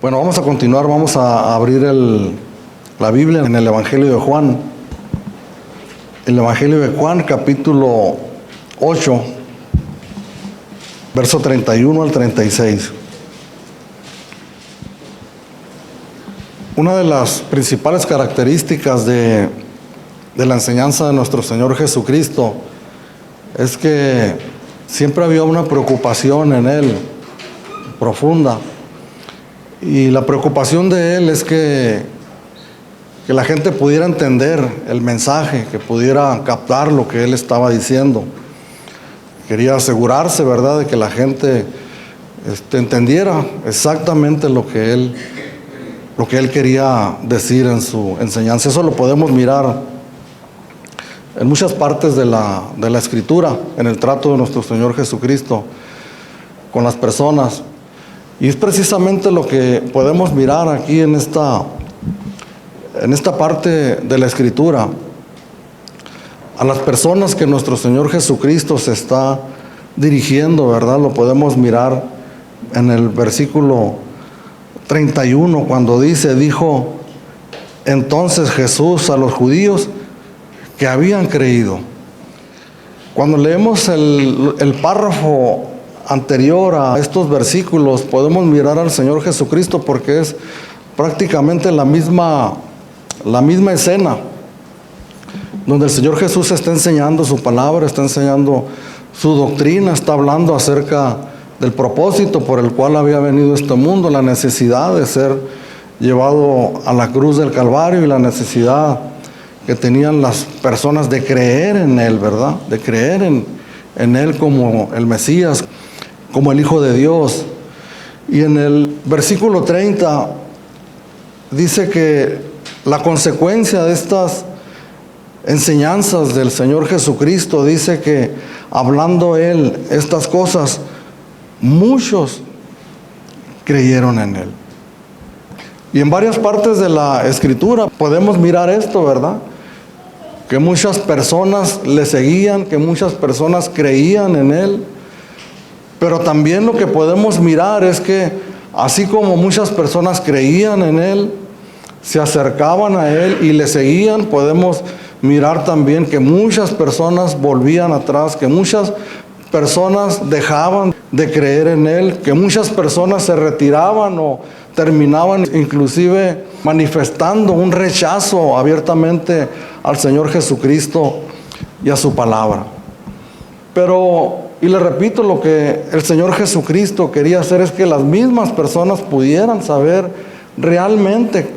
Bueno, vamos a continuar, vamos a abrir la Biblia en el Evangelio de Juan. El Evangelio de Juan, capítulo 8, verso 31 al 36. Una de las principales características de la enseñanza de nuestro Señor Jesucristo es que siempre había una preocupación en Él, profunda. Y la preocupación de Él es que la gente pudiera entender el mensaje, que pudiera captar lo que Él estaba diciendo. Quería asegurarse, ¿verdad?, de que la gente entendiera exactamente lo que Él quería decir en su enseñanza. Eso lo podemos mirar en muchas partes de la Escritura, en el trato de nuestro Señor Jesucristo con las personas. Y es precisamente lo que podemos mirar aquí en esta parte de la Escritura. A las personas que nuestro Señor Jesucristo se está dirigiendo, ¿verdad? Lo podemos mirar en el versículo 31, cuando dijo entonces Jesús a los judíos que habían creído. Cuando leemos el párrafo anterior a estos versículos, podemos mirar al Señor Jesucristo, porque es prácticamente la misma escena, donde el Señor Jesús está enseñando su palabra, está enseñando su doctrina, está hablando acerca del propósito por el cual había venido este mundo, la necesidad de ser llevado a la cruz del Calvario y la necesidad que tenían las personas de creer en Él, ¿verdad? De creer en Él como el Mesías, como el Hijo de Dios. Y en el versículo 30 dice que la consecuencia de estas enseñanzas del Señor Jesucristo, dice que hablando Él estas cosas, muchos creyeron en Él. Y en varias partes de la Escritura podemos mirar esto, ¿verdad? Que muchas personas le seguían, que muchas personas creían en Él. Pero también lo que podemos mirar es que así como muchas personas creían en Él, se acercaban a Él y le seguían, podemos mirar también que muchas personas volvían atrás, que muchas personas dejaban de creer en Él, que muchas personas se retiraban o terminaban inclusive manifestando un rechazo abiertamente al Señor Jesucristo y a su palabra. Y le repito, lo que el Señor Jesucristo quería hacer es que las mismas personas pudieran saber realmente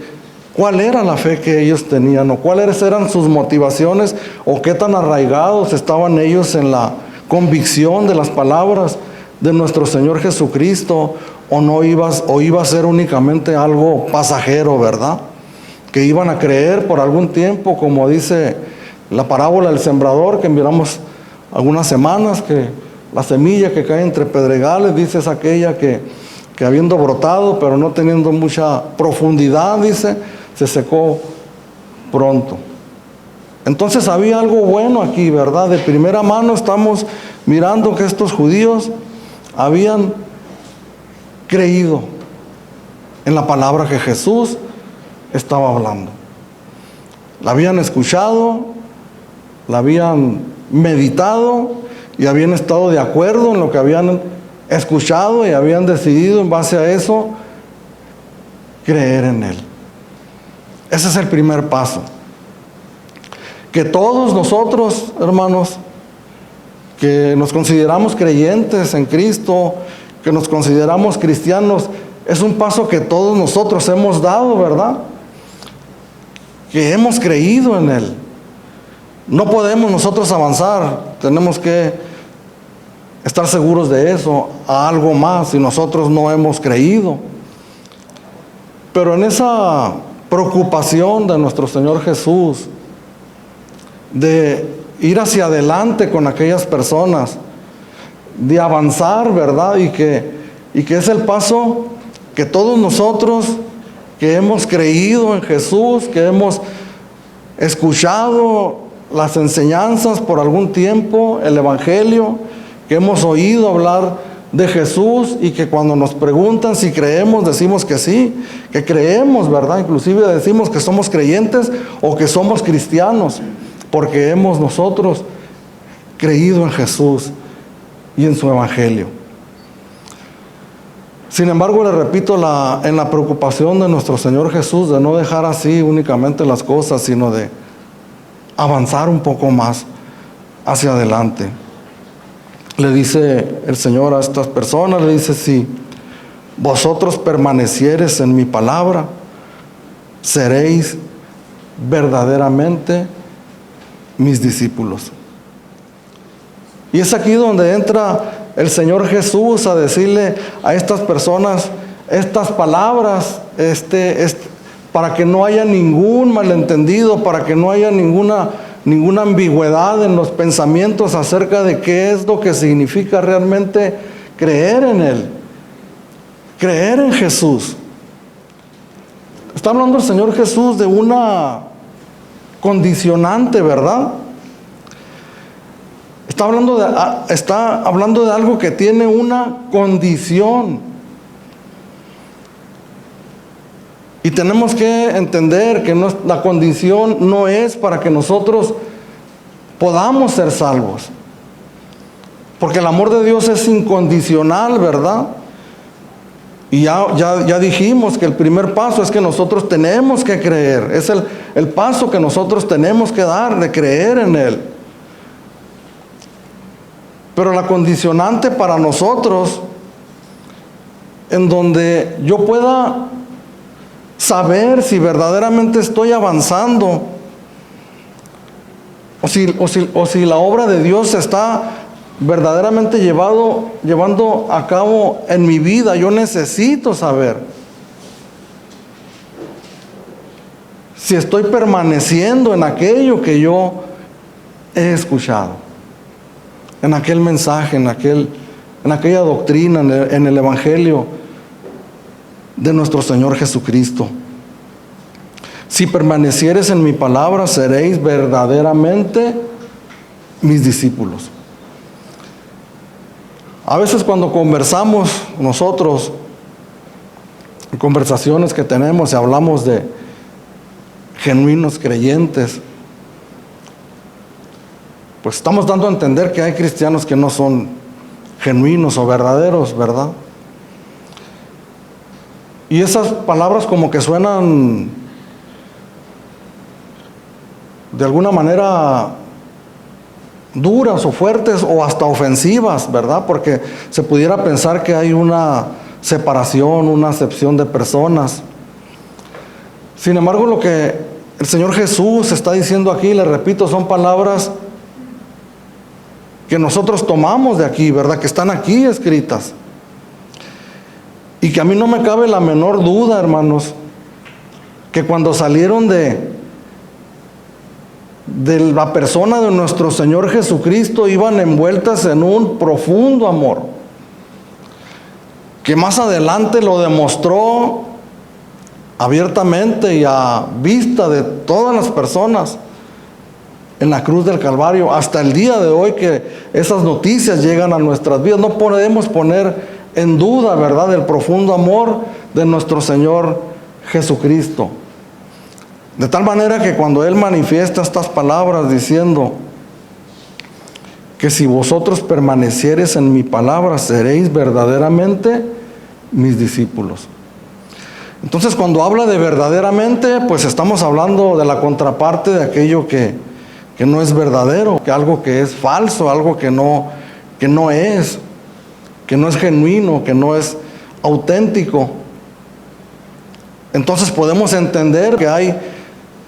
cuál era la fe que ellos tenían, o cuáles eran sus motivaciones, o qué tan arraigados estaban ellos en la convicción de las palabras de nuestro Señor Jesucristo, o iba a ser únicamente algo pasajero, ¿verdad? Que iban a creer por algún tiempo, como dice la parábola del sembrador, que miramos algunas semanas, que la semilla que cae entre pedregales, dice, es aquella que habiendo brotado, pero no teniendo mucha profundidad, dice, se secó pronto. Entonces había algo bueno aquí, ¿verdad? De primera mano estamos mirando que estos judíos habían creído en la palabra que Jesús estaba hablando. La habían escuchado, la habían meditado y habían estado de acuerdo en lo que habían escuchado y habían decidido en base a eso creer en Él. Ese es el primer paso. Que todos nosotros, hermanos, que nos consideramos creyentes en Cristo, que nos consideramos cristianos, es un paso que todos nosotros hemos dado, ¿verdad? Que hemos creído en Él. No podemos nosotros avanzar, tenemos que estar seguros de eso, a algo más, si nosotros no hemos creído. Pero en esa preocupación de nuestro Señor Jesús, de ir hacia adelante con aquellas personas, de avanzar, ¿verdad? Y que es el paso que todos nosotros que hemos creído en Jesús, que hemos escuchado las enseñanzas por algún tiempo, el Evangelio, que hemos oído hablar de Jesús, y que cuando nos preguntan si creemos, decimos que sí, que creemos, ¿verdad? Inclusive decimos que somos creyentes o que somos cristianos, porque hemos nosotros creído en Jesús y en su evangelio. Sin embargo, le repito, en la preocupación de nuestro Señor Jesús de no dejar así únicamente las cosas, sino de avanzar un poco más hacia adelante. Le dice el Señor a estas personas, le dice: si vosotros permaneciereis en mi palabra, seréis verdaderamente mis discípulos. Y es aquí donde entra el Señor Jesús a decirle a estas personas estas palabras, para que no haya ningún malentendido, para que no haya ninguna ambigüedad en los pensamientos acerca de qué es lo que significa realmente creer en Él, creer en Jesús. Está hablando el Señor Jesús de una condicionante, ¿verdad? Está hablando de algo que tiene una condición. Y tenemos que entender que la condición no es para que nosotros podamos ser salvos. Porque el amor de Dios es incondicional, ¿verdad? Y ya dijimos que el primer paso es que nosotros tenemos que creer. Es el paso que nosotros tenemos que dar, de creer en Él. Pero la condicionante para nosotros, en donde yo pueda saber si verdaderamente estoy avanzando, o si la obra de Dios se está verdaderamente llevando a cabo en mi vida, yo necesito saber si estoy permaneciendo en aquello que yo he escuchado, en aquel mensaje, en aquella doctrina, en el evangelio de nuestro Señor Jesucristo. Si permanecieres en mi palabra, seréis verdaderamente mis discípulos. A veces cuando conversamos nosotros, en conversaciones que tenemos y hablamos de genuinos creyentes, pues estamos dando a entender que hay cristianos que no son genuinos o verdaderos, ¿verdad? Y esas palabras como que suenan de alguna manera duras o fuertes o hasta ofensivas, ¿verdad? Porque se pudiera pensar que hay una separación, una acepción de personas. Sin embargo, lo que el Señor Jesús está diciendo aquí, le repito, son palabras que nosotros tomamos de aquí, ¿verdad? Que están aquí escritas. Y que a mí no me cabe la menor duda, hermanos, que cuando salieron de la persona de nuestro Señor Jesucristo, iban envueltas en un profundo amor, que más adelante lo demostró abiertamente y a vista de todas las personas en la cruz del Calvario. Hasta el día de hoy que esas noticias llegan a nuestras vidas, no podemos poner en duda, ¿verdad?, el profundo amor de nuestro Señor Jesucristo. De tal manera que cuando Él manifiesta estas palabras diciendo que si vosotros permaneciereis en mi palabra, seréis verdaderamente mis discípulos. Entonces, cuando habla de verdaderamente, pues estamos hablando de la contraparte de aquello que no es verdadero, que algo que es falso, algo que no es genuino, que no es auténtico. Entonces podemos entender que hay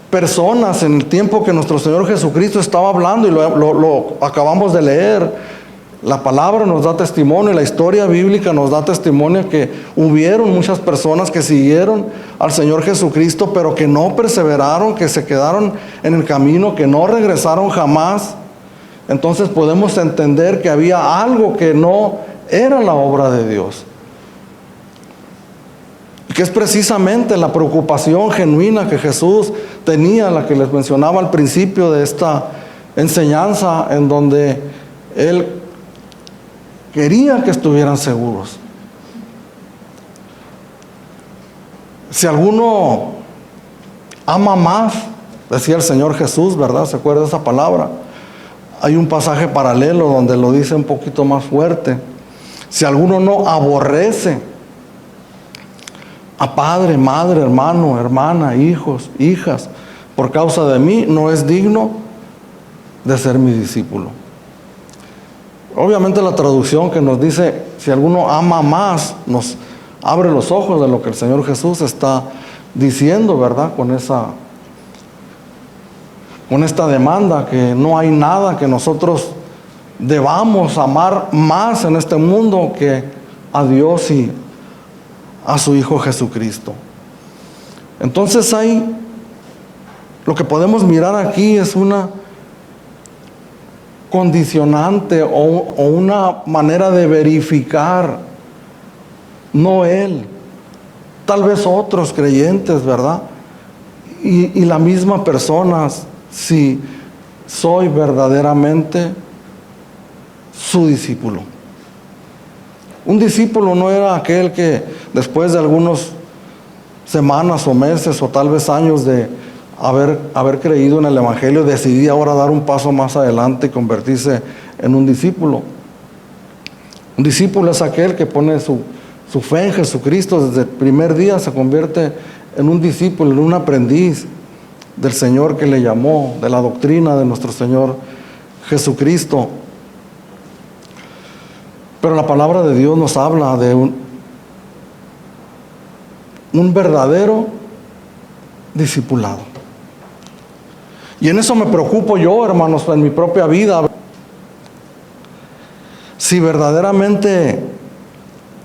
personas en el tiempo que nuestro Señor Jesucristo estaba hablando, y lo acabamos de leer. La palabra nos da testimonio, la historia bíblica nos da testimonio que hubieron muchas personas que siguieron al Señor Jesucristo, pero que no perseveraron, que se quedaron en el camino, que no regresaron jamás. Entonces podemos entender que había algo que no era la obra de Dios, y que es precisamente la preocupación genuina que Jesús tenía, la que les mencionaba al principio de esta enseñanza, en donde Él quería que estuvieran seguros. Si alguno ama más, decía el Señor Jesús, ¿verdad? ¿Se acuerda de esa palabra? Hay un pasaje paralelo donde lo dice un poquito más fuerte. Si alguno no aborrece a padre, madre, hermano, hermana, hijos, hijas, por causa de mí, no es digno de ser mi discípulo. Obviamente la traducción que nos dice, si alguno ama más, nos abre los ojos de lo que el Señor Jesús está diciendo, ¿verdad? Con esta demanda, que no hay nada que nosotros debamos amar más en este mundo que a Dios y a su Hijo Jesucristo. Entonces lo que podemos mirar aquí es una condicionante o una manera de verificar, no él, tal vez otros creyentes, ¿verdad? Y la misma persona, si soy verdaderamente su discípulo. Un discípulo no era aquel que después de algunas semanas o meses o tal vez años de haber creído en el Evangelio, decidí ahora dar un paso más adelante y convertirse en un discípulo. Un discípulo es aquel que pone su fe en Jesucristo desde el primer día, se convierte en un discípulo, en un aprendiz del Señor que le llamó, de la doctrina de nuestro Señor Jesucristo. Pero la palabra de Dios nos habla de un verdadero discipulado. Y en eso me preocupo yo, hermanos, en mi propia vida. Si verdaderamente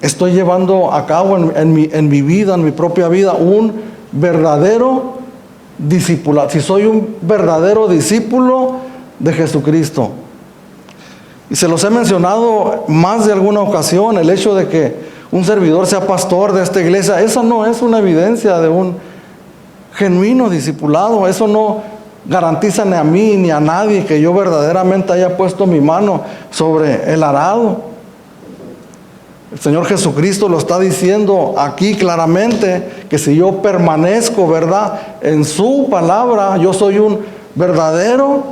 estoy llevando a cabo en mi vida, en mi propia vida, un verdadero discipulado. Si soy un verdadero discípulo de Jesucristo. Y se los he mencionado más de alguna ocasión, el hecho de que un servidor sea pastor de esta iglesia, eso no es una evidencia de un genuino discipulado. Eso no garantiza ni a mí ni a nadie que yo verdaderamente haya puesto mi mano sobre el arado. El Señor Jesucristo lo está diciendo aquí claramente, que si yo permanezco, ¿verdad?, en su palabra, yo soy un verdadero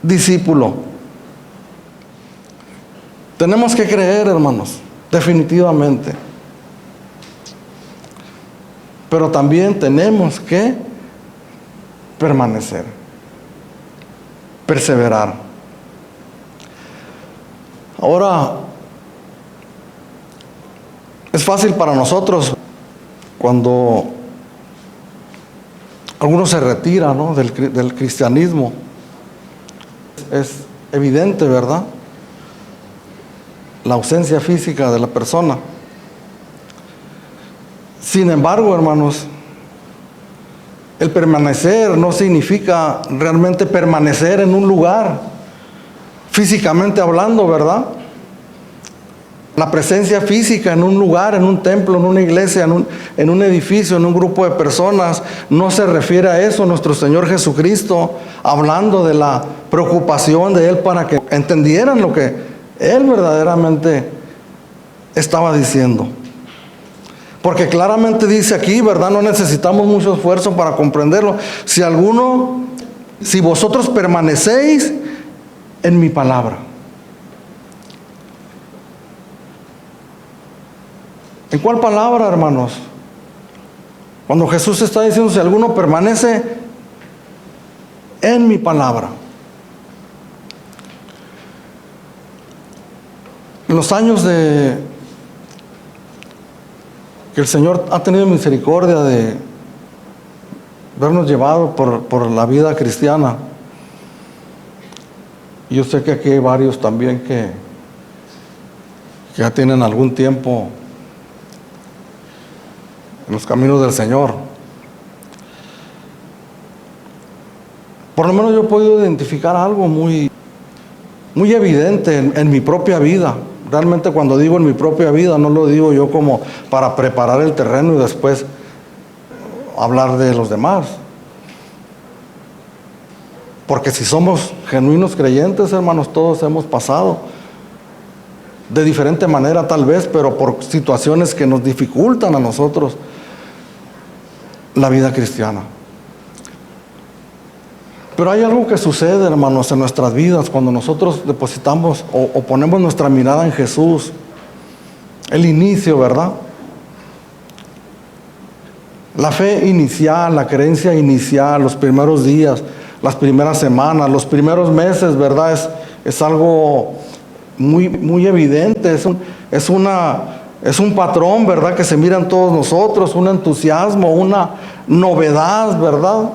discípulo. Tenemos que creer, hermanos, definitivamente. Pero también tenemos que permanecer, perseverar. Ahora, es fácil para nosotros cuando alguno se retira, ¿no?, del cristianismo. Es evidente, ¿verdad?, la ausencia física de la persona. Sin embargo, hermanos, el permanecer no significa realmente permanecer en un lugar, físicamente hablando, ¿verdad? La presencia física en un lugar, en un templo, en una iglesia, en un edificio, en un grupo de personas, no se refiere a eso. Nuestro Señor Jesucristo, hablando de la preocupación de Él para que entendieran lo que Él verdaderamente estaba diciendo. Porque claramente dice aquí, ¿verdad? No necesitamos mucho esfuerzo para comprenderlo. Si vosotros permanecéis en mi palabra. ¿En cuál palabra, hermanos? Cuando Jesús está diciendo, si alguno permanece en mi palabra. En los años que el Señor ha tenido misericordia de habernos llevado por la vida cristiana, y yo sé que aquí hay varios también que ya tienen algún tiempo en los caminos del Señor. Por lo menos yo he podido identificar algo muy evidente en mi propia vida. Realmente cuando digo en mi propia vida, no lo digo yo como para preparar el terreno y después hablar de los demás. Porque si somos genuinos creyentes, hermanos, todos hemos pasado de diferente manera tal vez, pero por situaciones que nos dificultan a nosotros la vida cristiana. Pero hay algo que sucede, hermanos, en nuestras vidas cuando nosotros depositamos o ponemos nuestra mirada en Jesús. El inicio, ¿verdad? La fe inicial, la creencia inicial, los primeros días, las primeras semanas, los primeros meses, ¿verdad? Es algo muy evidente, es un patrón, ¿verdad? Que se mira en todos nosotros, un entusiasmo, una novedad, ¿verdad?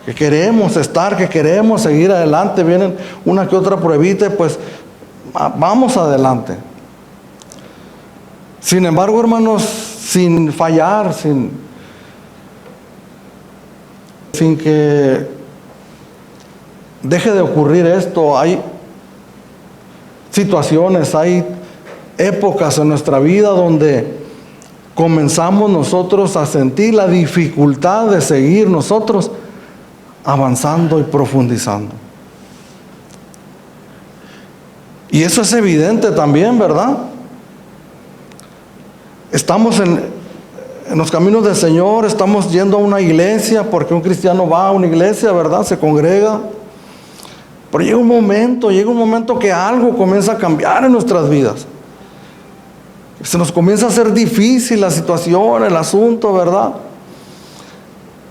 Que queremos estar, que queremos seguir adelante. Vienen una que otra pruebita y pues vamos adelante. Sin embargo, hermanos, sin fallar, sin que deje de ocurrir esto, hay situaciones, hay épocas en nuestra vida donde comenzamos nosotros a sentir la dificultad de seguir nosotros avanzando y profundizando. Y eso es evidente también, ¿verdad? Estamos en los caminos del Señor, estamos yendo a una iglesia, porque un cristiano va a una iglesia, ¿verdad? Se congrega. Pero llega un momento que algo comienza a cambiar en nuestras vidas. Se nos comienza a hacer difícil la situación, el asunto, ¿verdad?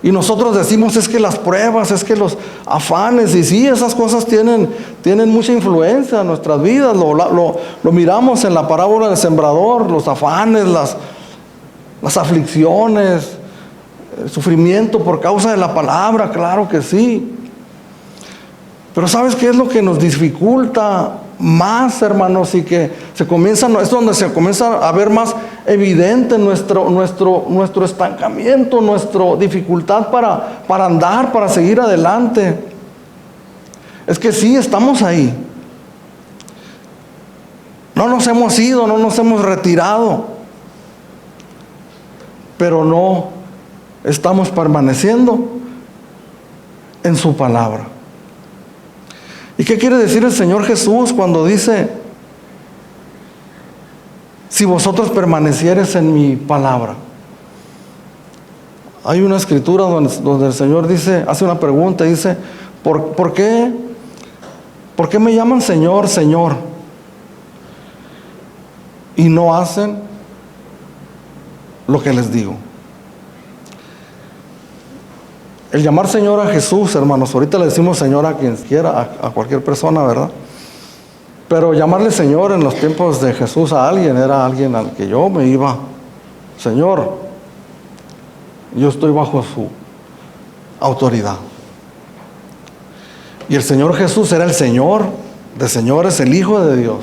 Y nosotros decimos, es que las pruebas, es que los afanes, y sí, esas cosas tienen mucha influencia en nuestras vidas. Lo miramos en la parábola del sembrador, los afanes, las aflicciones, el sufrimiento por causa de la palabra, claro que sí. Pero ¿sabes qué es lo que nos dificulta más, hermanos? Y que es donde se comienza a ver más evidente nuestro estancamiento, nuestra dificultad para andar, para seguir adelante. Es que sí, estamos ahí. No nos hemos ido, no nos hemos retirado, pero no estamos permaneciendo en su palabra. ¿Y qué quiere decir el Señor Jesús cuando dice, si vosotros permaneciereis en mi palabra? Hay una escritura donde el Señor hace una pregunta y dice, ¿por qué me llaman Señor, Señor? Y no hacen lo que les digo. El llamar Señor a Jesús, hermanos, ahorita le decimos Señor a quien quiera, a cualquier persona, ¿verdad? Pero llamarle Señor en los tiempos de Jesús a alguien, era alguien al que yo me iba, Señor, yo estoy bajo su autoridad. Y el Señor Jesús era el Señor de señores, el Hijo de Dios.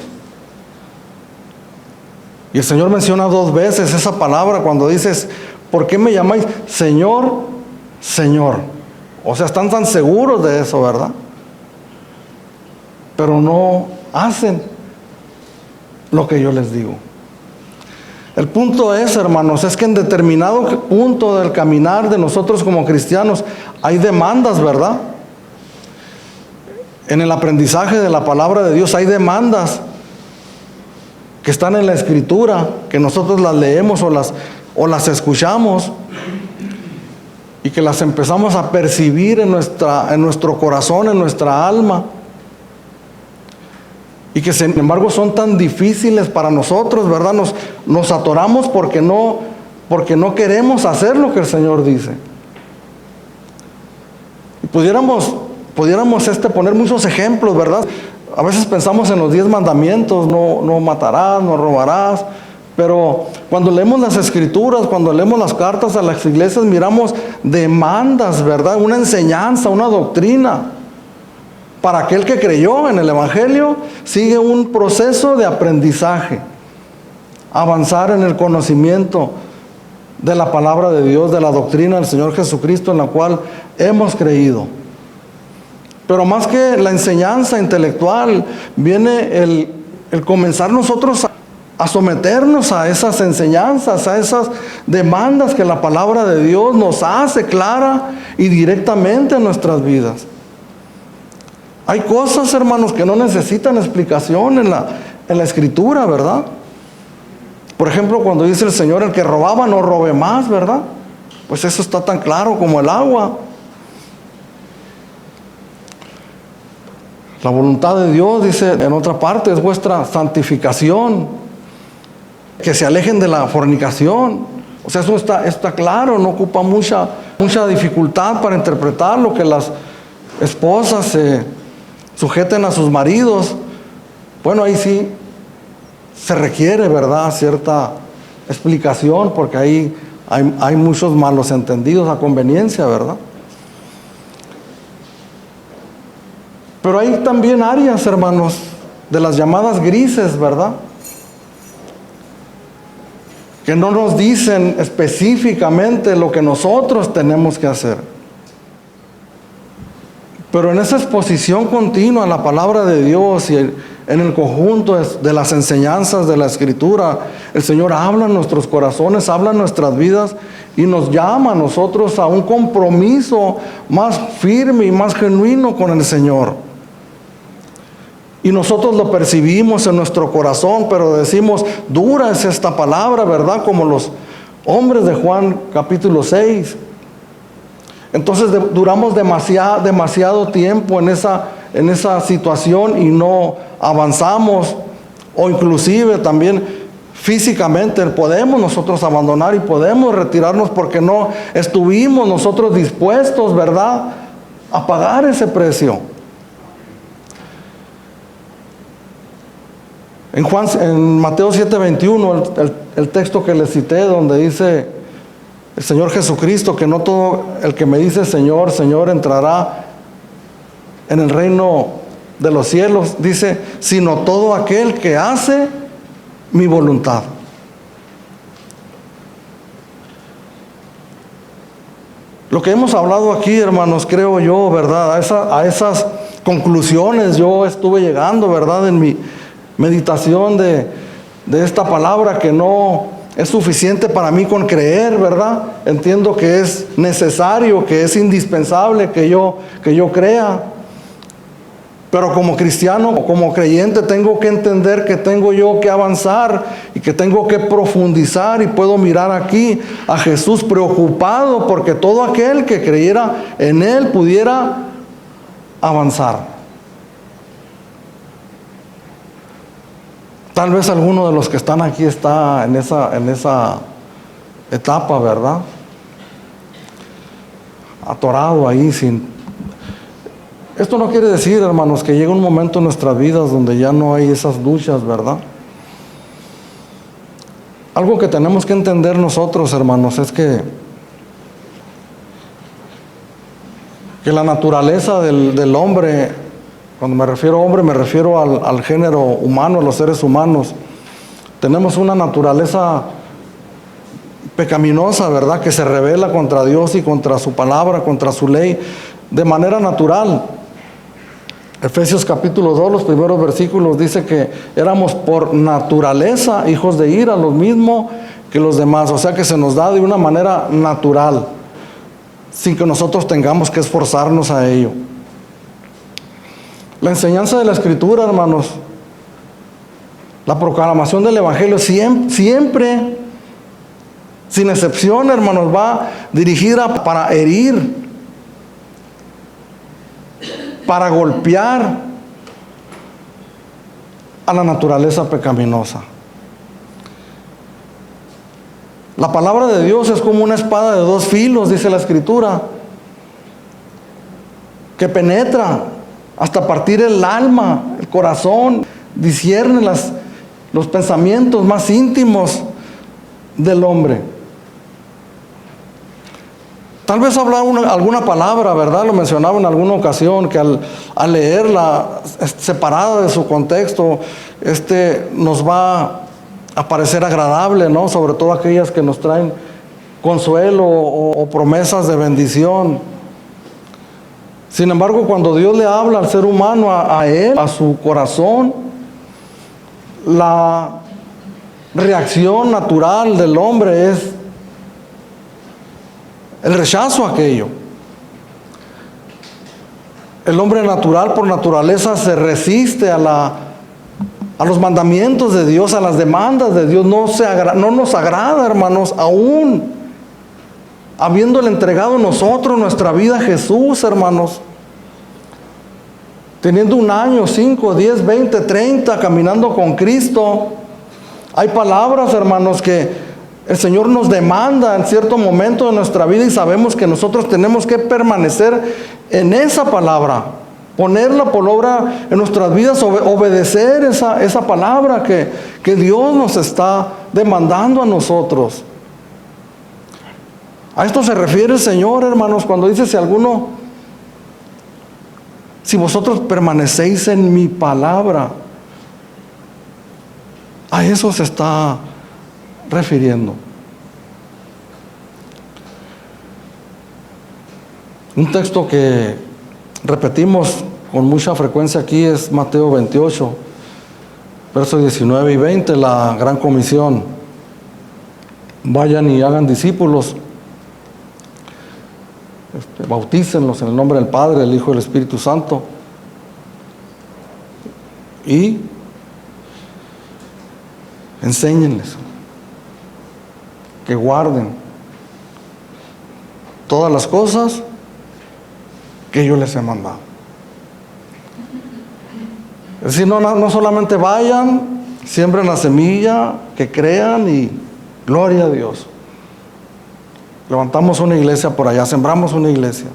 Y el Señor menciona 2 veces esa palabra cuando dices, ¿por qué me llamáis Señor, Señor? O sea, están tan seguros de eso, ¿verdad? Pero no hacen lo que yo les digo. El punto es, hermanos, es que en determinado punto del caminar de nosotros como cristianos hay demandas, ¿verdad? En el aprendizaje de la palabra de Dios hay demandas que están en la Escritura, que nosotros las leemos o las escuchamos y que las empezamos a percibir en nuestro corazón, en nuestra alma, y que sin embargo son tan difíciles para nosotros, ¿verdad? Nos atoramos porque no queremos hacer lo que el Señor dice. Y pudiéramos poner muchos ejemplos, ¿verdad? A veces pensamos en los 10 mandamientos, no matarás, no robarás, pero cuando leemos las Escrituras, cuando leemos las cartas a las iglesias, miramos demandas, ¿verdad? Una enseñanza, una doctrina. Para aquel que creyó en el Evangelio, sigue un proceso de aprendizaje, avanzar en el conocimiento de la palabra de Dios, de la doctrina del Señor Jesucristo en la cual hemos creído. Pero más que la enseñanza intelectual, viene el comenzar nosotros a someternos a esas enseñanzas, a esas demandas que la palabra de Dios nos hace clara y directamente en nuestras vidas. Hay cosas, hermanos, que no necesitan explicación en en la Escritura, ¿verdad? Por ejemplo, cuando dice el Señor, el que robaba no robe más, ¿verdad? Pues eso está tan claro como el agua. La voluntad de Dios, dice en otra parte, es vuestra santificación, que se alejen de la fornicación. O sea, eso está claro, no ocupa mucha dificultad para interpretarlo, que las esposas se sujeten a sus maridos. Bueno, ahí sí se requiere, ¿verdad?, cierta explicación, porque ahí hay muchos malos entendidos a conveniencia, ¿verdad? Pero hay también áreas, hermanos, de las llamadas grises, ¿verdad?, que no nos dicen específicamente lo que nosotros tenemos que hacer. Pero en esa exposición continua a la palabra de Dios y en el conjunto de las enseñanzas de la Escritura, el Señor habla en nuestros corazones, habla en nuestras vidas y nos llama a nosotros a un compromiso más firme y más genuino con el Señor. Y nosotros lo percibimos en nuestro corazón, pero decimos, dura es esta palabra, ¿verdad? Como los hombres de Juan capítulo 6. Entonces duramos demasiado tiempo en esa situación y no avanzamos, o inclusive también físicamente podemos nosotros abandonar y podemos retirarnos porque no estuvimos nosotros dispuestos, ¿verdad?, a pagar ese precio. En Mateo 7:21, el texto que les cité, donde dice el Señor Jesucristo que no todo el que me dice Señor, Señor entrará en el reino de los cielos, dice, sino todo aquel que hace mi voluntad. Lo que hemos hablado aquí, hermanos, creo yo, ¿verdad? A esas conclusiones yo estuve llegando, ¿verdad?, en mi meditación de esta palabra, que no es suficiente para mí con creer, ¿verdad? Entiendo que es necesario, que es indispensable que yo crea. Pero como cristiano o como creyente tengo que entender que tengo yo que avanzar y que tengo que profundizar, y puedo mirar aquí a Jesús preocupado porque todo aquel que creyera en Él pudiera avanzar. Tal vez alguno de los que están aquí está en esa etapa, ¿verdad? Atorado ahí sin... Esto no quiere decir, hermanos, que llega un momento en nuestras vidas donde ya no hay esas luchas, ¿verdad? Algo que tenemos que entender nosotros, hermanos, es que la naturaleza del hombre, cuando me refiero a hombre, me refiero al género humano, a los seres humanos. Tenemos una naturaleza pecaminosa, ¿verdad?, que se rebela contra Dios y contra su palabra, contra su ley, de manera natural. Efesios capítulo 2, los primeros versículos, dice que éramos por naturaleza hijos de ira, lo mismo que los demás. O sea que se nos da de una manera natural, sin que nosotros tengamos que esforzarnos a ello. La enseñanza de la Escritura, hermanos, la proclamación del Evangelio siempre, sin excepción, hermanos, va dirigida para herir, para golpear a la naturaleza pecaminosa. La palabra de Dios es como una espada de dos filos, dice la Escritura, que penetra hasta partir el alma, el corazón, discierne los pensamientos más íntimos del hombre. Tal vez hablaba alguna palabra, ¿verdad? Lo mencionaba en alguna ocasión, que al leerla separada de su contexto, nos va a parecer agradable, ¿no? Sobre todo aquellas que nos traen consuelo o promesas de bendición. Sin embargo, cuando Dios le habla al ser humano, a él, a su corazón, la reacción natural del hombre es el rechazo a aquello. El hombre natural, por naturaleza, se resiste a a los mandamientos de Dios, a las demandas de Dios, no nos agrada, hermanos, aún habiéndole entregado nosotros nuestra vida a Jesús, hermanos, teniendo 1 año, 5, 10, 20, 30, caminando con Cristo. Hay palabras, hermanos, que el Señor nos demanda en cierto momento de nuestra vida y sabemos que nosotros tenemos que permanecer en esa palabra, ponerla por obra en nuestras vidas, obedecer esa palabra que Dios nos está demandando a nosotros. A esto se refiere el Señor, hermanos, cuando dice: si vosotros permanecéis en mi palabra. A eso se está refiriendo. Un texto que repetimos con mucha frecuencia aquí es Mateo 28, versos 19 y 20, la gran comisión: vayan y hagan discípulos, bautícenlos en el nombre del Padre, del Hijo y del Espíritu Santo, y enséñenles que guarden todas las cosas que yo les he mandado. Es decir, no solamente vayan, siembren la semilla, que crean y gloria a Dios. Levantamos una iglesia por allá, sembramos una iglesia.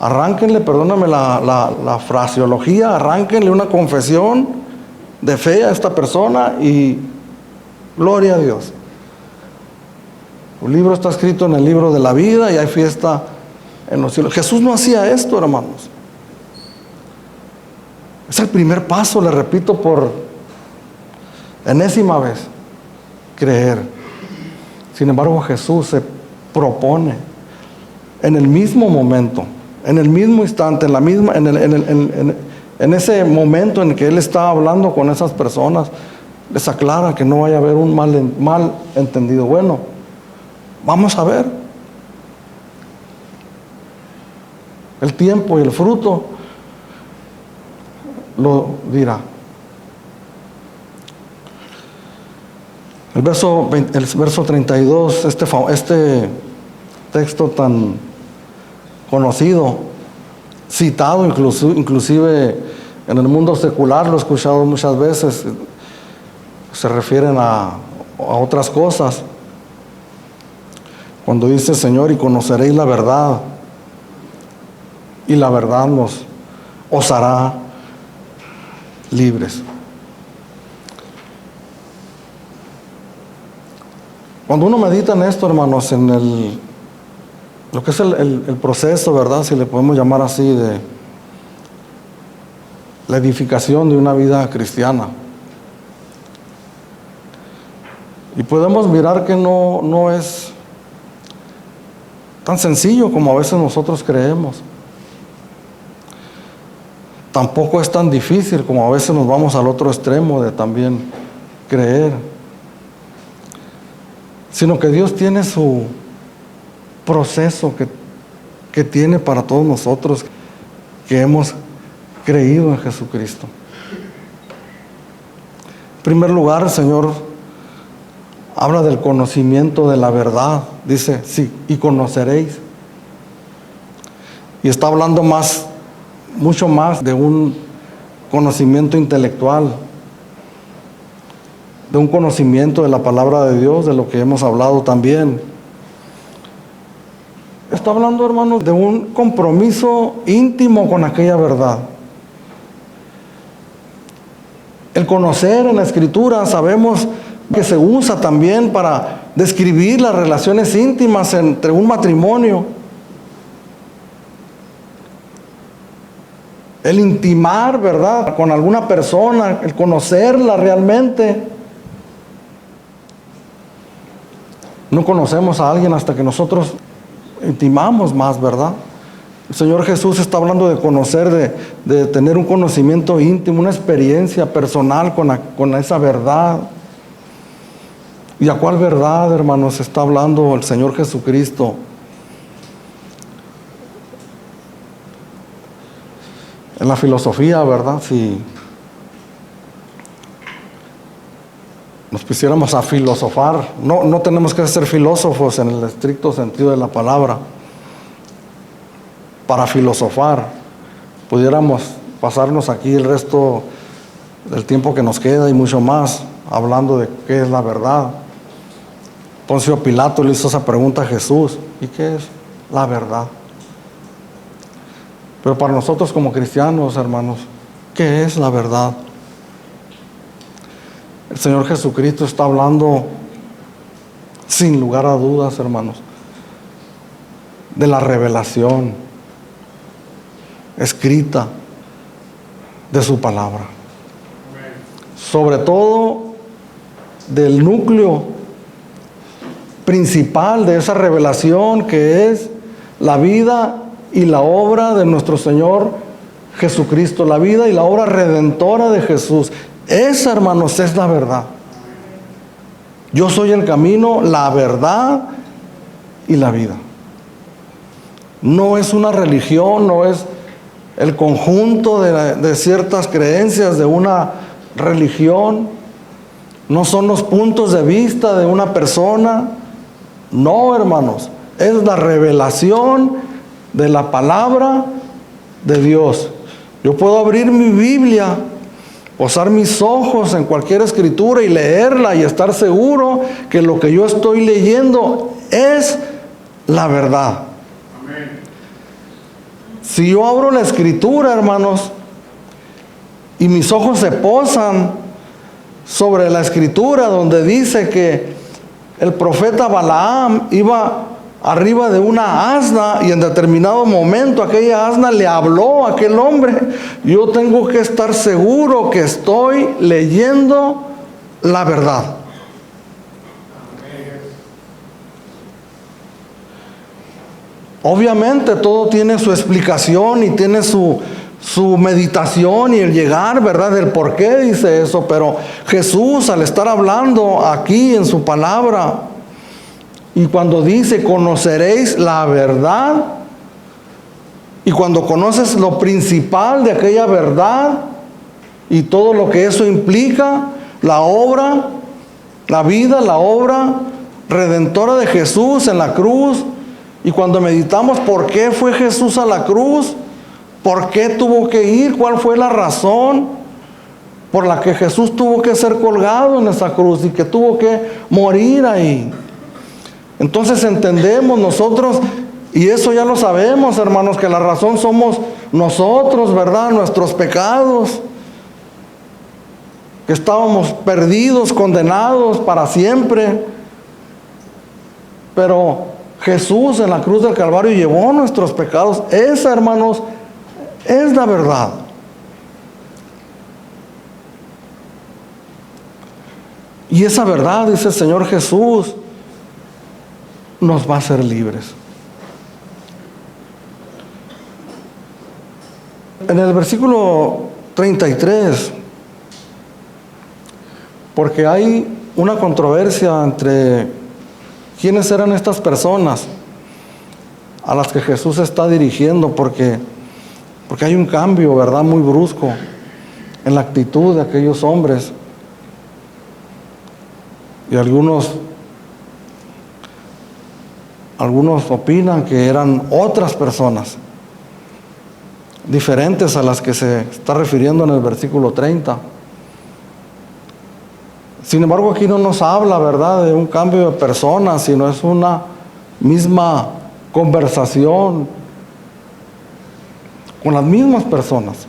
Arránquenle, perdóname la fraseología, arránquenle una confesión de fe a esta persona y gloria a Dios. Un libro está escrito en el libro de la vida y hay fiesta en los cielos. Jesús no hacía esto, hermanos. Es el primer paso, le repito por enésima vez, creer. Sin embargo, Jesús se propone en el mismo momento, en el mismo instante, en ese momento en que Él está hablando con esas personas, les aclara que no vaya a haber un mal entendido. Bueno, vamos a ver. El tiempo y el fruto lo dirá. El verso 32, este texto tan conocido, citado inclusive en el mundo secular, lo he escuchado muchas veces, se refieren a otras cosas. Cuando dice: Señor, y conoceréis la verdad, y la verdad os hará libres. Cuando uno medita en esto, hermanos, en lo que es el proceso, ¿verdad?, si le podemos llamar así, de la edificación de una vida cristiana, y podemos mirar que no es tan sencillo como a veces nosotros creemos. Tampoco es tan difícil como a veces nos vamos al otro extremo de también creer. Sino que Dios tiene su proceso que tiene para todos nosotros que hemos creído en Jesucristo. En primer lugar, el Señor habla del conocimiento de la verdad. Dice: sí, y conoceréis. Y está hablando mucho más de un conocimiento intelectual, de un conocimiento de la palabra de Dios, de lo que hemos hablado también. Está hablando, hermanos, de un compromiso íntimo con aquella verdad. El conocer en la Escritura, sabemos que se usa también para describir las relaciones íntimas entre un matrimonio. El intimar, ¿verdad?, con alguna persona, el conocerla realmente. No conocemos a alguien hasta que nosotros intimamos más, ¿verdad? El Señor Jesús está hablando de conocer, de tener un conocimiento íntimo, una experiencia personal con esa verdad. ¿Y a cuál verdad, hermanos, está hablando el Señor Jesucristo? En la filosofía, ¿verdad? Si nos pusiéramos a filosofar. No tenemos que ser filósofos en el estricto sentido de la palabra. Para filosofar, pudiéramos pasarnos aquí el resto del tiempo que nos queda y mucho más, hablando de qué es la verdad. Poncio Pilato le hizo esa pregunta a Jesús: ¿y qué es la verdad? Pero para nosotros como cristianos, hermanos, ¿qué es la verdad? El Señor Jesucristo está hablando, sin lugar a dudas, hermanos, de la revelación escrita de su palabra. Sobre todo del núcleo principal de esa revelación, que es la vida y la obra de nuestro Señor Jesucristo, la vida y la obra redentora de Jesús. Esa, hermanos, es la verdad. Yo soy el camino, la verdad y la vida. No es una religión, no es el conjunto de ciertas creencias de una religión, no son los puntos de vista de una persona. No, hermanos, es la revelación de la palabra de Dios. Yo puedo abrir mi Biblia, posar mis ojos en cualquier escritura y leerla y estar seguro que lo que yo estoy leyendo es la verdad. Amén. Si yo abro la escritura, hermanos, y mis ojos se posan sobre la escritura donde dice que el profeta Balaam iba arriba de una asna y en determinado momento aquella asna le habló a aquel hombre, yo tengo que estar seguro que estoy leyendo la verdad. Obviamente todo tiene su explicación y tiene su meditación y el llegar, ¿verdad?, del por qué dice eso. Pero Jesús, al estar hablando aquí en su palabra, y cuando dice conoceréis la verdad, y cuando conoces lo principal de aquella verdad y todo lo que eso implica, la obra, la vida, la obra redentora de Jesús en la cruz, y cuando meditamos por qué fue Jesús a la cruz, por qué tuvo que ir, cuál fue la razón por la que Jesús tuvo que ser colgado en esa cruz y que tuvo que morir ahí. Entonces entendemos nosotros, y eso ya lo sabemos, hermanos, que la razón somos nosotros, ¿verdad? Nuestros pecados, que estábamos perdidos, condenados para siempre. Pero Jesús en la cruz del Calvario llevó nuestros pecados. Esa, hermanos, es la verdad. Y esa verdad, dice el Señor Jesús, nos va a hacer libres. En el versículo 33, porque hay una controversia entre quiénes eran estas personas a las que Jesús está dirigiendo, porque hay un cambio, ¿verdad?, muy brusco en la actitud de aquellos hombres. Y algunos opinan que eran otras personas diferentes a las que se está refiriendo en el versículo 30. Sin embargo, aquí no nos habla, ¿verdad?, de un cambio de personas, sino es una misma conversación con las mismas personas,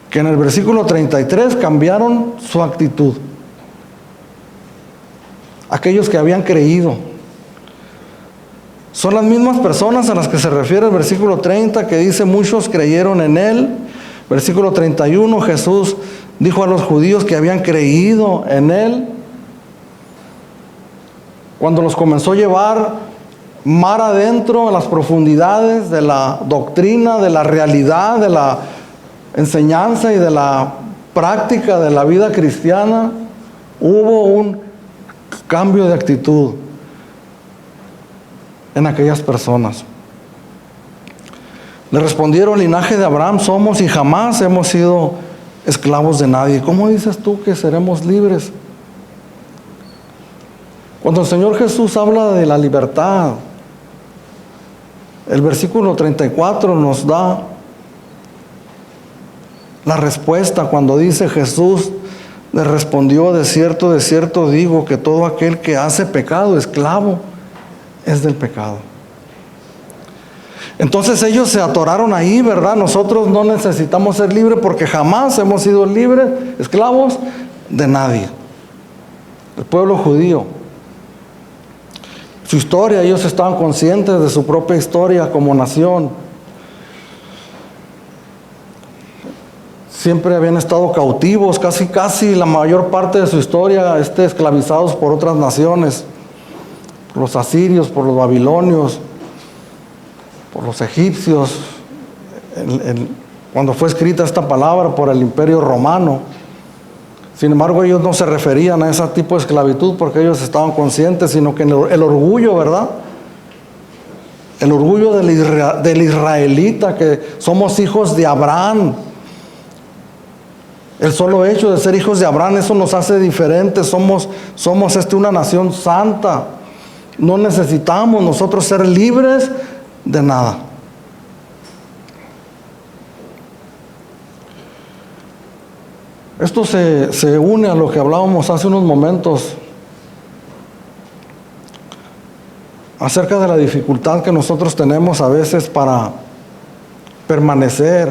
que en el versículo 33 cambiaron su actitud. Aquellos que habían creído son las mismas personas a las que se refiere el versículo 30, que dice muchos creyeron en él. Versículo 31, Jesús dijo a los judíos que habían creído en él. Cuando los comenzó a llevar mar adentro en las profundidades de la doctrina, de la realidad, de la enseñanza y de la práctica de la vida cristiana, hubo un cambio de actitud en aquellas personas. Le respondieron: linaje de Abraham somos y jamás hemos sido esclavos de nadie. ¿Cómo dices tú que seremos libres? Cuando el Señor Jesús habla de la libertad, el versículo 34 nos da la respuesta cuando dice: Jesús le respondió, de cierto digo que todo aquel que hace pecado, esclavo, es del pecado. Entonces ellos se atoraron ahí, ¿verdad? Nosotros no necesitamos ser libres porque jamás hemos sido libres, esclavos de nadie. El pueblo judío, su historia, ellos estaban conscientes de su propia historia como nación. Siempre habían estado cautivos, casi la mayor parte de su historia, esclavizados por otras naciones, por los asirios, por los babilonios, por los egipcios. Cuando fue escrita esta palabra, por el Imperio Romano. Sin embargo, ellos no se referían a ese tipo de esclavitud porque ellos estaban conscientes, sino que el orgullo, ¿verdad? El orgullo del israelita, que somos hijos de Abraham. El solo hecho de ser hijos de Abraham, eso nos hace diferentes. Somos una nación santa. No necesitamos nosotros ser libres de nada. Esto se une a lo que hablábamos hace unos momentos acerca de la dificultad que nosotros tenemos a veces para permanecer,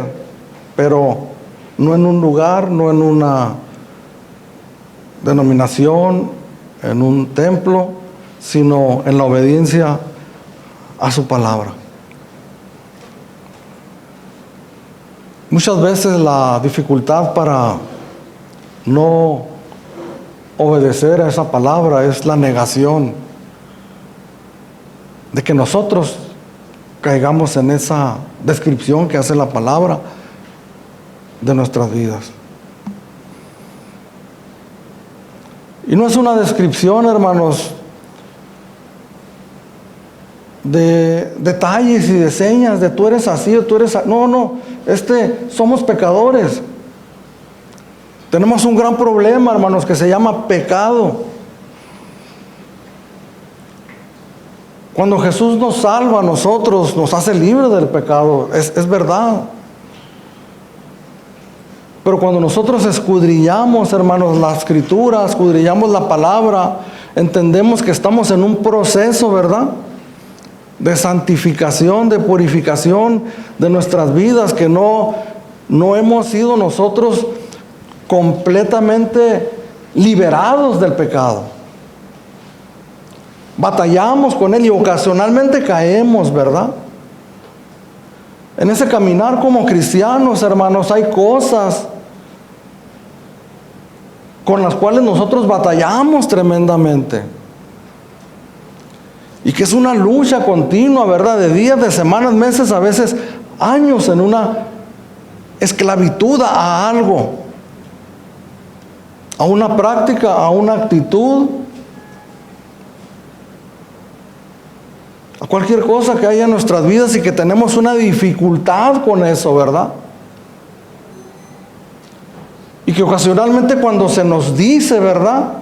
pero no en un lugar, no en una denominación, en un templo, sino en la obediencia a su palabra. Muchas veces la dificultad para no obedecer a esa palabra es la negación de que nosotros caigamos en esa descripción que hace la palabra de nuestras vidas. Y no es una descripción, hermanos, de detalles y de señas de tú eres así o tú eres así. No, somos pecadores. Tenemos un gran problema, hermanos, que se llama pecado. Cuando Jesús nos salva a nosotros, nos hace libres del pecado, es verdad. Pero cuando nosotros escudriñamos, hermanos, la Escritura, escudriñamos la palabra, entendemos que estamos en un proceso, ¿verdad?, de santificación, de purificación de nuestras vidas, que no hemos sido nosotros completamente liberados del pecado. Batallamos con él y ocasionalmente caemos, ¿verdad? En ese caminar como cristianos, hermanos, hay cosas con las cuales nosotros batallamos tremendamente. Y que es una lucha continua, ¿verdad? De días, de semanas, meses, a veces años en una esclavitud a algo, a una práctica, a una actitud, a cualquier cosa que haya en nuestras vidas y que tenemos una dificultad con eso, ¿verdad? Y que ocasionalmente cuando se nos dice, ¿verdad?,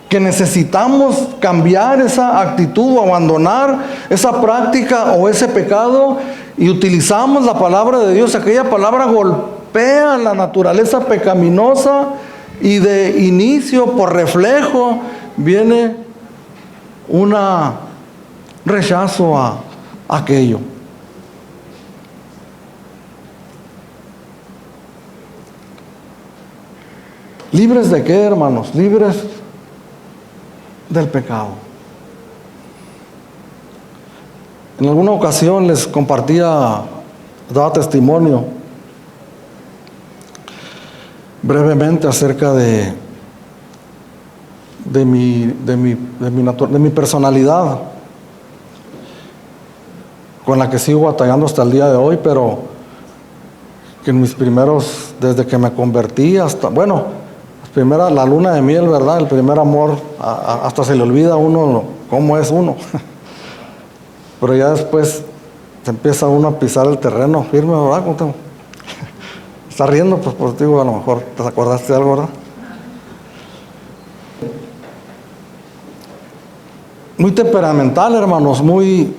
que necesitamos cambiar esa actitud o abandonar esa práctica o ese pecado y utilizamos la palabra de Dios, aquella palabra golpea la naturaleza pecaminosa y de inicio, por reflejo, viene un rechazo a aquello. ¿Libres de qué, hermanos? Libres del pecado. En alguna ocasión les daba testimonio brevemente acerca de mi personalidad, con la que sigo batallando hasta el día de hoy, pero que en mis primeros, desde que me convertí hasta, la luna de miel, ¿verdad? El primer amor, hasta se le olvida a uno cómo es uno. Pero ya después se empieza uno a pisar el terreno firme, ¿verdad? Está riendo, pues digo, a lo mejor te acordaste de algo, ¿verdad? Muy temperamental, hermanos, muy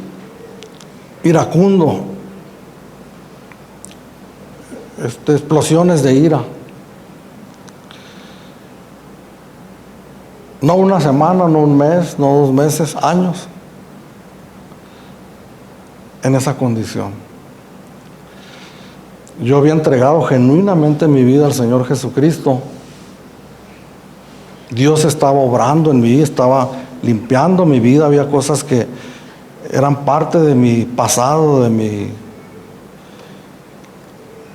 iracundo. Explosiones de ira. No una semana, no un mes, no 2 meses, años. En esa condición. Yo había entregado genuinamente mi vida al Señor Jesucristo. Dios estaba obrando en mí, estaba limpiando mi vida. Había cosas que eran parte de mi pasado, de mi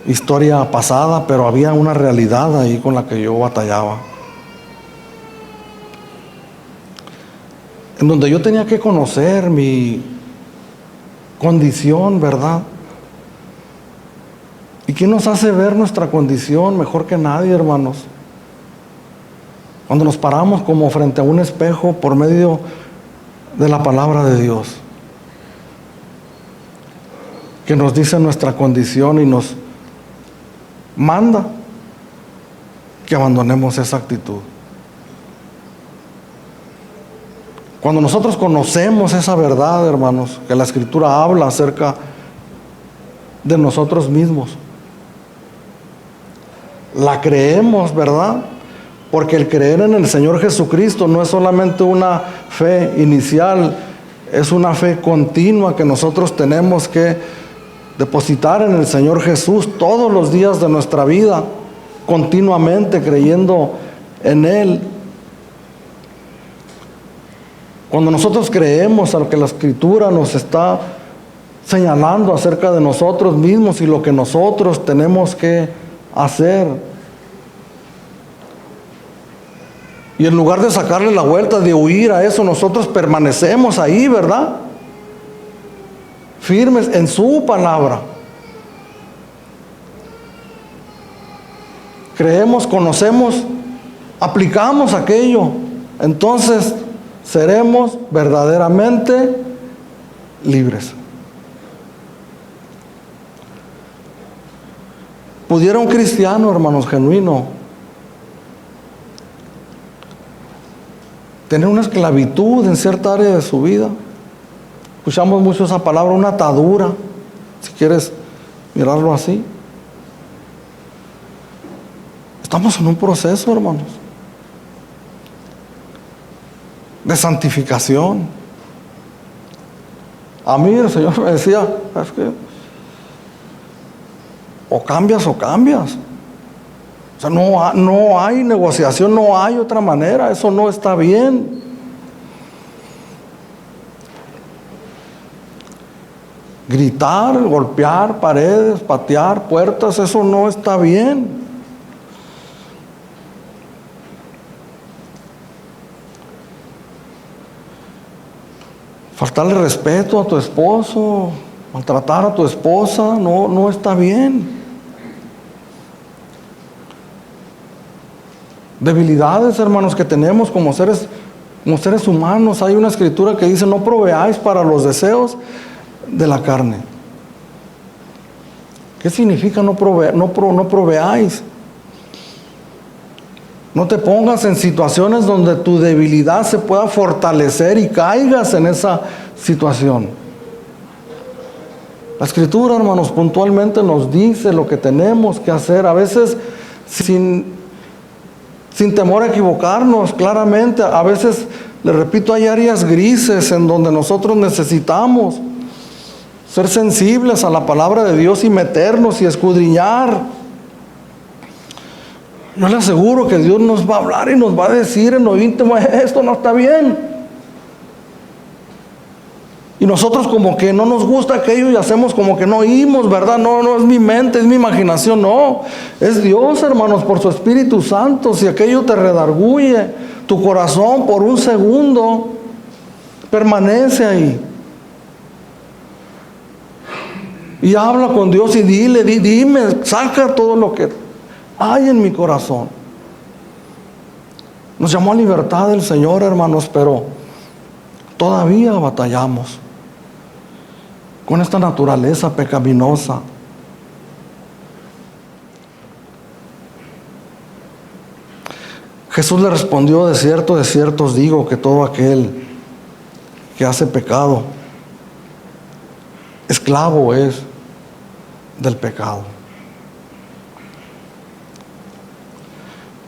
historia pasada, pero había una realidad ahí con la que yo batallaba. En donde yo tenía que conocer mi condición, ¿verdad? ¿Y quién nos hace ver nuestra condición mejor que nadie, hermanos? Cuando nos paramos como frente a un espejo por medio de la palabra de Dios, que nos dice nuestra condición y nos manda que abandonemos esa actitud. Cuando nosotros conocemos esa verdad, hermanos, que la Escritura habla acerca de nosotros mismos, la creemos, ¿verdad? Porque el creer en el Señor Jesucristo no es solamente una fe inicial, es una fe continua que nosotros tenemos que depositar en el Señor Jesús todos los días de nuestra vida, continuamente creyendo en Él. Cuando nosotros creemos a lo que la Escritura nos está señalando acerca de nosotros mismos y lo que nosotros tenemos que hacer, y en lugar de sacarle la vuelta, de huir a eso, nosotros permanecemos ahí, ¿verdad? Firmes en su palabra. Creemos, conocemos, aplicamos aquello. Entonces seremos verdaderamente libres. ¿Pudiera un cristiano, hermanos, genuino, tener una esclavitud en cierta área de su vida? Escuchamos mucho esa palabra, una atadura, si quieres mirarlo así. Estamos en un proceso, hermanos, de santificación. A mí el Señor me decía, es que o cambias o cambias. O sea, no hay negociación, no hay otra manera, eso no está bien. Gritar, golpear paredes, patear puertas, eso no está bien. Faltarle respeto a tu esposo, maltratar a tu esposa, no está bien. Debilidades, hermanos, que tenemos como seres humanos. Hay una escritura que dice: no proveáis para los deseos de la carne. ¿Qué significa no proveáis? No te pongas en situaciones donde tu debilidad se pueda fortalecer y caigas en esa situación. La escritura, hermanos, puntualmente nos dice lo que tenemos que hacer, a veces sin temor a equivocarnos, claramente. A veces, les repito, hay áreas grises en donde nosotros necesitamos ser sensibles a la palabra de Dios y meternos y escudriñar. Yo le aseguro que Dios nos va a hablar y nos va a decir en lo íntimo: esto no está bien. Y nosotros como que no nos gusta aquello y hacemos como que no oímos, ¿verdad? No es mi mente, es mi imaginación, no. Es Dios, hermanos, por su Espíritu Santo. Si aquello te redarguye tu corazón por un segundo, permanece ahí. Y habla con Dios y dime, saca todo lo que hay en mi corazón. Nos llamó a libertad el Señor, hermanos, pero todavía batallamos con esta naturaleza pecaminosa. Jesús le respondió: de cierto os digo que todo aquel que hace pecado, esclavo es del pecado.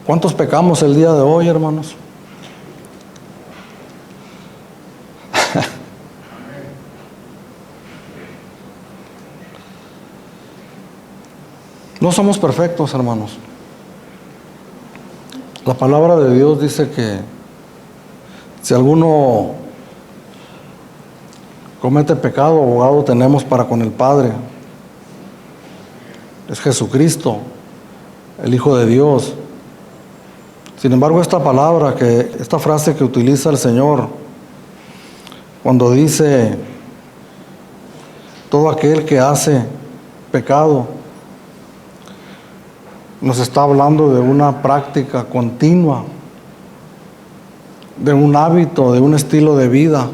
¿Cuántos pecamos el día de hoy, hermanos? No somos perfectos, hermanos. La palabra de Dios dice que si alguno comete pecado, abogado tenemos para con el Padre. Es Jesucristo, el Hijo de Dios. Sin embargo, esta frase que utiliza el Señor, cuando dice todo aquel que hace pecado, nos está hablando de una práctica continua, de un hábito, de un estilo de vida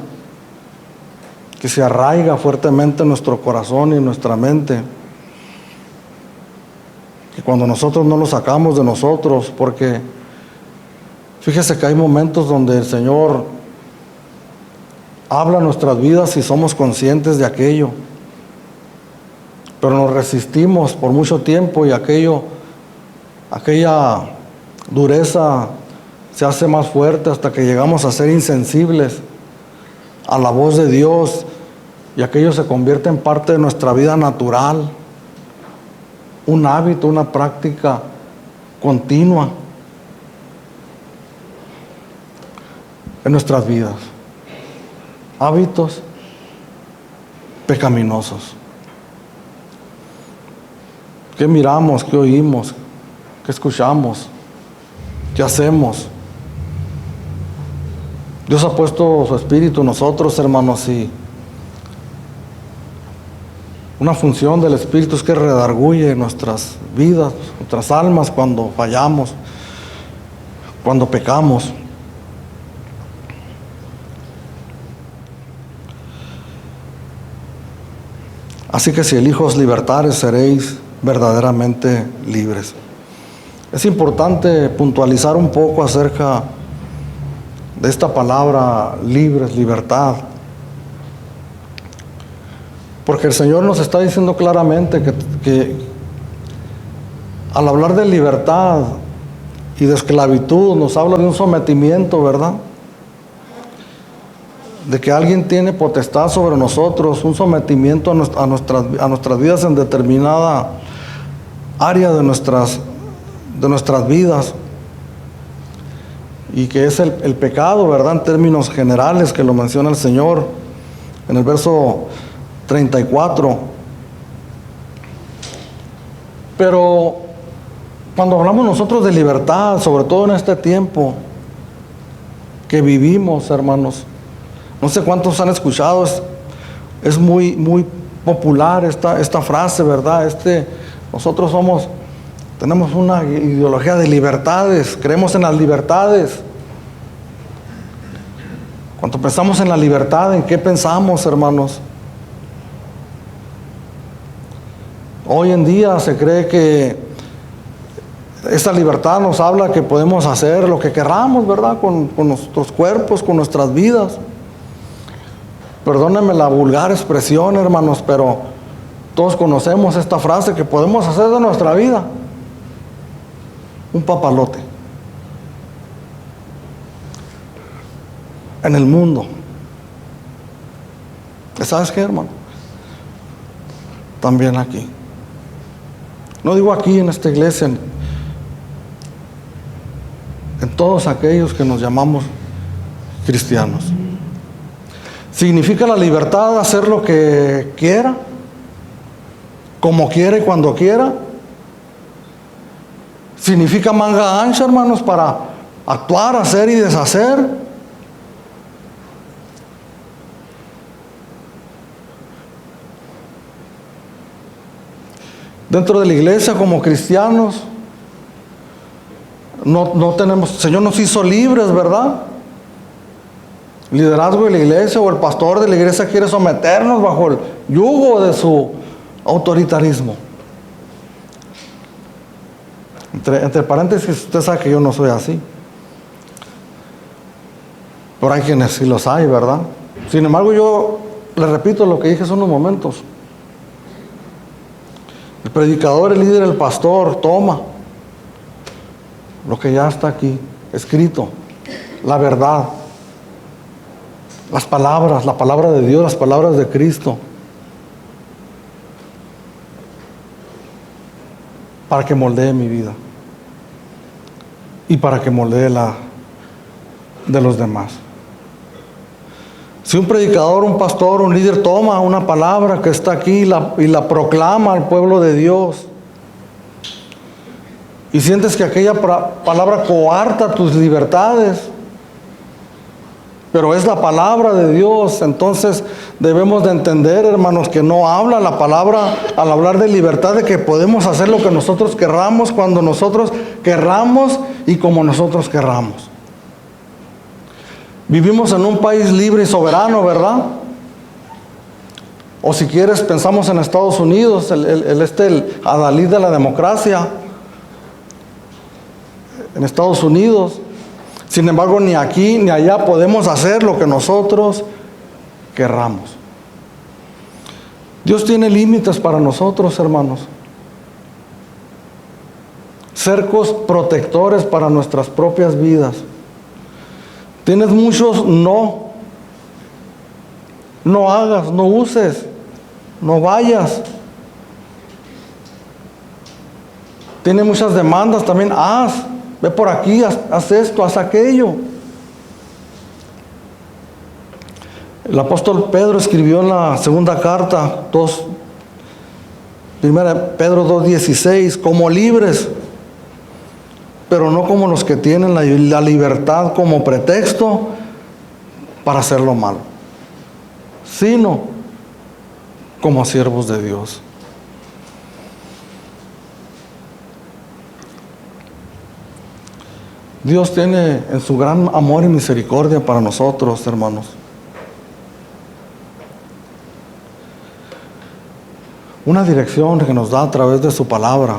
que se arraiga fuertemente en nuestro corazón y en nuestra mente. Y cuando nosotros no lo sacamos de nosotros, porque fíjese que hay momentos donde el Señor habla en nuestras vidas y somos conscientes de aquello, pero nos resistimos por mucho tiempo y aquella dureza se hace más fuerte hasta que llegamos a ser insensibles a la voz de Dios y aquello se convierte en parte de nuestra vida natural, un hábito, una práctica continua en nuestras vidas. Hábitos pecaminosos. ¿Qué miramos? ¿Qué oímos? ¿Qué escuchamos? ¿Qué hacemos? Dios ha puesto su Espíritu en nosotros, hermanos, y una función del Espíritu es que redarguye nuestras vidas, nuestras almas cuando fallamos, cuando pecamos. Así que si el Hijo os libertare, seréis verdaderamente libres. Es importante puntualizar un poco acerca de esta palabra libres, libertad. Porque el Señor nos está diciendo claramente que al hablar de libertad y de esclavitud nos habla de un sometimiento, ¿verdad? De que alguien tiene potestad sobre nosotros, un sometimiento a nuestras vidas en determinada área de nuestras vidas, y que es el pecado, ¿verdad? En términos generales, que lo menciona el Señor en el verso 34. Pero cuando hablamos nosotros de libertad, sobre todo en este tiempo que vivimos, hermanos, no sé cuántos han escuchado, es muy, muy popular esta frase, ¿verdad? Nosotros tenemos una ideología de libertades, creemos en las libertades. Cuando pensamos en la libertad, ¿en qué pensamos, hermanos? Hoy en día se cree que esa libertad nos habla que podemos hacer lo que queramos, ¿verdad? Con nuestros cuerpos, con nuestras vidas. Perdónenme la vulgar expresión, hermanos, pero todos conocemos esta frase, que podemos hacer de nuestra vida un papalote en el mundo. ¿Sabes qué, hermano? También aquí. No digo aquí en esta iglesia, en todos aquellos que nos llamamos cristianos. ¿Significa la libertad de hacer lo que quiera, como quiera y cuando quiera? ¿Significa manga ancha, hermanos, para actuar, hacer y deshacer? Dentro de la iglesia, como cristianos, no tenemos, el Señor nos hizo libres, ¿verdad? El liderazgo de la iglesia o el pastor de la iglesia quiere someternos bajo el yugo de su autoritarismo. Entre paréntesis, usted sabe que yo no soy así. Pero hay quienes sí los hay, ¿verdad? Sin embargo, yo le repito lo que dije hace unos momentos. El predicador, el líder, el pastor toma lo que ya está aquí escrito, la verdad, las palabras, la palabra de Dios, las palabras de Cristo, para que moldee mi vida y para que moldee la de los demás. Si un predicador, un pastor, un líder toma una palabra que está aquí y la proclama al pueblo de Dios, y sientes que aquella palabra coarta tus libertades, pero es la palabra de Dios, entonces debemos de entender, hermanos, que no habla la palabra al hablar de libertad, de que podemos hacer lo que nosotros querramos, cuando nosotros querramos y como nosotros querramos. Vivimos en un país libre y soberano, ¿verdad? O si quieres, pensamos en Estados Unidos, el adalid de la democracia, en Estados Unidos. Sin embargo, ni aquí ni allá podemos hacer lo que nosotros querramos. Dios tiene límites para nosotros, hermanos. Cercos protectores para nuestras propias vidas. Tienes muchos no. No hagas, no uses, no vayas. Tiene muchas demandas también. Ve por aquí, haz esto, haz aquello. El apóstol Pedro escribió en la segunda carta, 1 Pedro 2:16, como libres, pero no como los que tienen la libertad como pretexto para hacer lo malo, sino como siervos de Dios. Dios tiene en su gran amor y misericordia para nosotros, hermanos, una dirección que nos da a través de su palabra.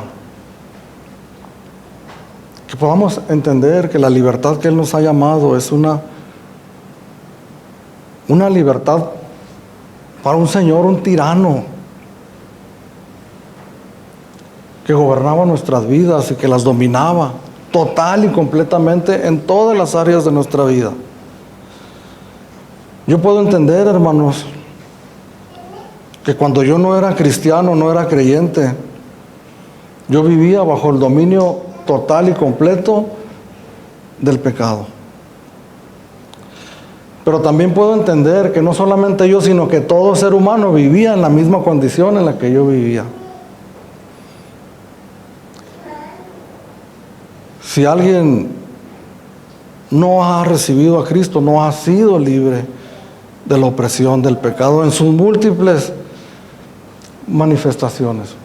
Que podamos entender que la libertad que Él nos ha llamado es una libertad para un señor, un tirano, que gobernaba nuestras vidas y que las dominaba total y completamente en todas las áreas de nuestra vida. Yo puedo entender, hermanos, que cuando yo no era cristiano, no era creyente, yo vivía bajo el dominio total y completo del pecado. Pero también puedo entender que no solamente yo, sino que todo ser humano vivía en la misma condición en la que yo vivía. Si alguien no ha recibido a Cristo, no ha sido libre de la opresión del pecado en sus múltiples manifestaciones.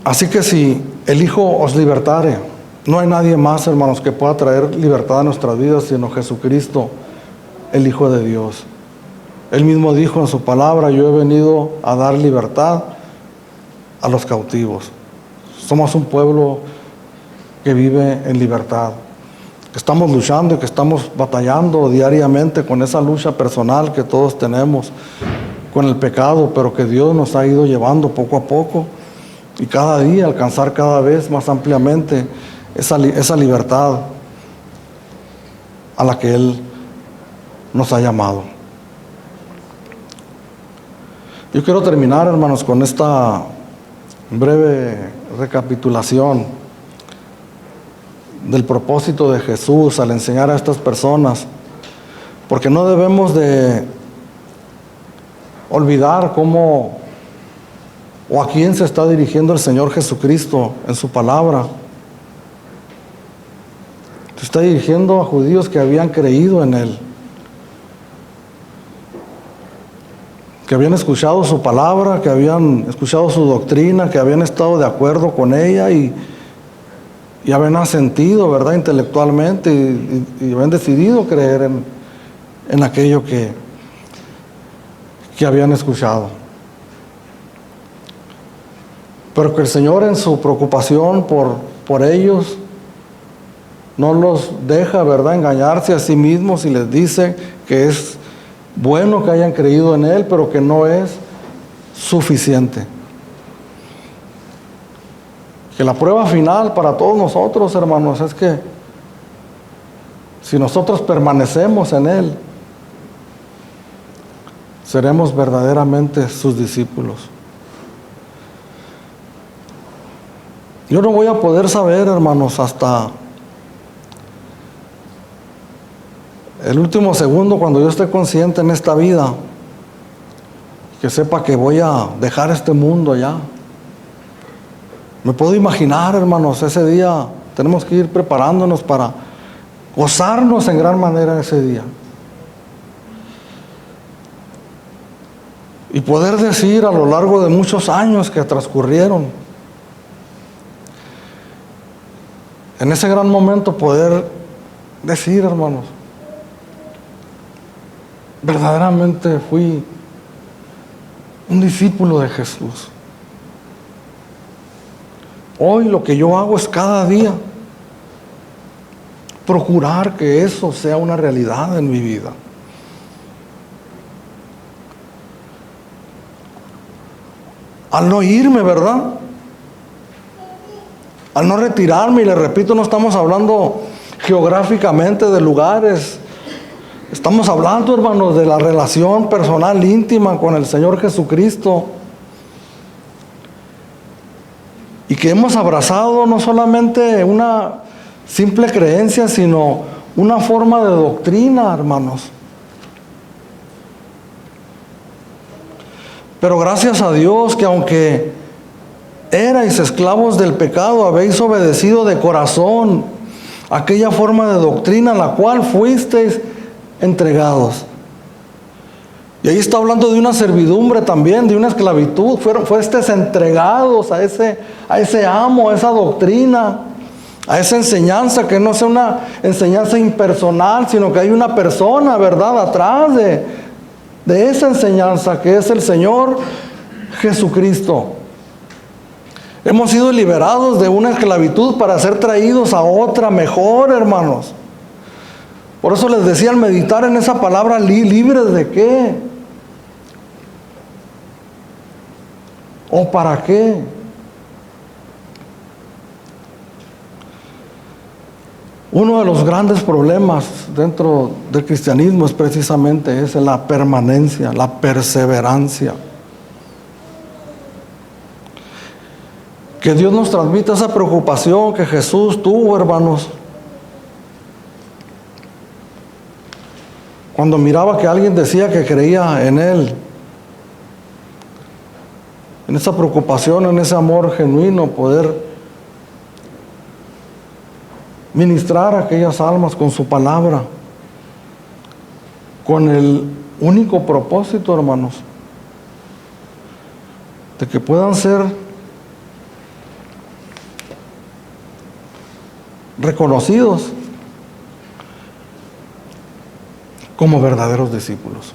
Así que si el Hijo os libertare, no hay nadie más, hermanos, que pueda traer libertad a nuestras vidas sino Jesucristo, el Hijo de Dios. Él mismo dijo en su palabra: yo he venido a dar libertad a los cautivos. Somos un pueblo que vive en libertad, que estamos luchando y que estamos batallando diariamente con esa lucha personal que todos tenemos con el pecado, pero que Dios nos ha ido llevando poco a poco y cada día alcanzar cada vez más ampliamente esa libertad a la que Él nos ha llamado. Yo quiero terminar, hermanos, con esta breve recapitulación del propósito de Jesús al enseñar a estas personas, porque no debemos de olvidar cómo o a quién se está dirigiendo el Señor Jesucristo en su palabra. Se está dirigiendo a judíos que habían creído en Él, que habían escuchado su palabra, que habían escuchado su doctrina, que habían estado de acuerdo con ella y habían asentido, ¿verdad?, intelectualmente y habían decidido creer en aquello que habían escuchado. Pero que el Señor, en su preocupación por por ellos, no los deja, ¿verdad?, engañarse a sí mismos y les dice que es bueno que hayan creído en Él, pero que no es suficiente. Que la prueba final para todos nosotros, hermanos, es que si nosotros permanecemos en Él, seremos verdaderamente sus discípulos. Yo no voy a poder saber, hermanos, hasta el último segundo cuando yo esté consciente en esta vida, que sepa que voy a dejar este mundo ya. Me puedo imaginar, hermanos, ese día tenemos que ir preparándonos para gozarnos en gran manera ese día. Y poder decir a lo largo de muchos años que transcurrieron, en ese gran momento poder decir, hermanos, verdaderamente fui un discípulo de Jesús. Hoy lo que yo hago es cada día procurar que eso sea una realidad en mi vida. Al no irme, ¿verdad?, al no retirarme, y le repito, no estamos hablando geográficamente de lugares, estamos hablando, hermanos, de la relación personal íntima con el Señor Jesucristo, y que hemos abrazado no solamente una simple creencia, sino una forma de doctrina, hermanos. Pero gracias a Dios que aunque erais esclavos del pecado, habéis obedecido de corazón aquella forma de doctrina a la cual fuisteis entregados. Y ahí está hablando de una servidumbre también, de una esclavitud. Fuisteis entregados a ese amo, a esa doctrina, a esa enseñanza, que no sea una enseñanza impersonal, sino que hay una persona, ¿verdad?, atrás de esa enseñanza, que es el Señor Jesucristo. Hemos sido liberados de una esclavitud para ser traídos a otra mejor, hermanos. Por eso les decía al meditar en esa palabra, ¿libres de qué? ¿O para qué? Uno de los grandes problemas dentro del cristianismo es precisamente ese, la permanencia, la perseverancia. Que Dios nos transmita esa preocupación que Jesús tuvo, hermanos, cuando miraba que alguien decía que creía en Él, en esa preocupación, en ese amor genuino, poder ministrar a aquellas almas con su palabra, con el único propósito, hermanos, de que puedan ser reconocidos como verdaderos discípulos.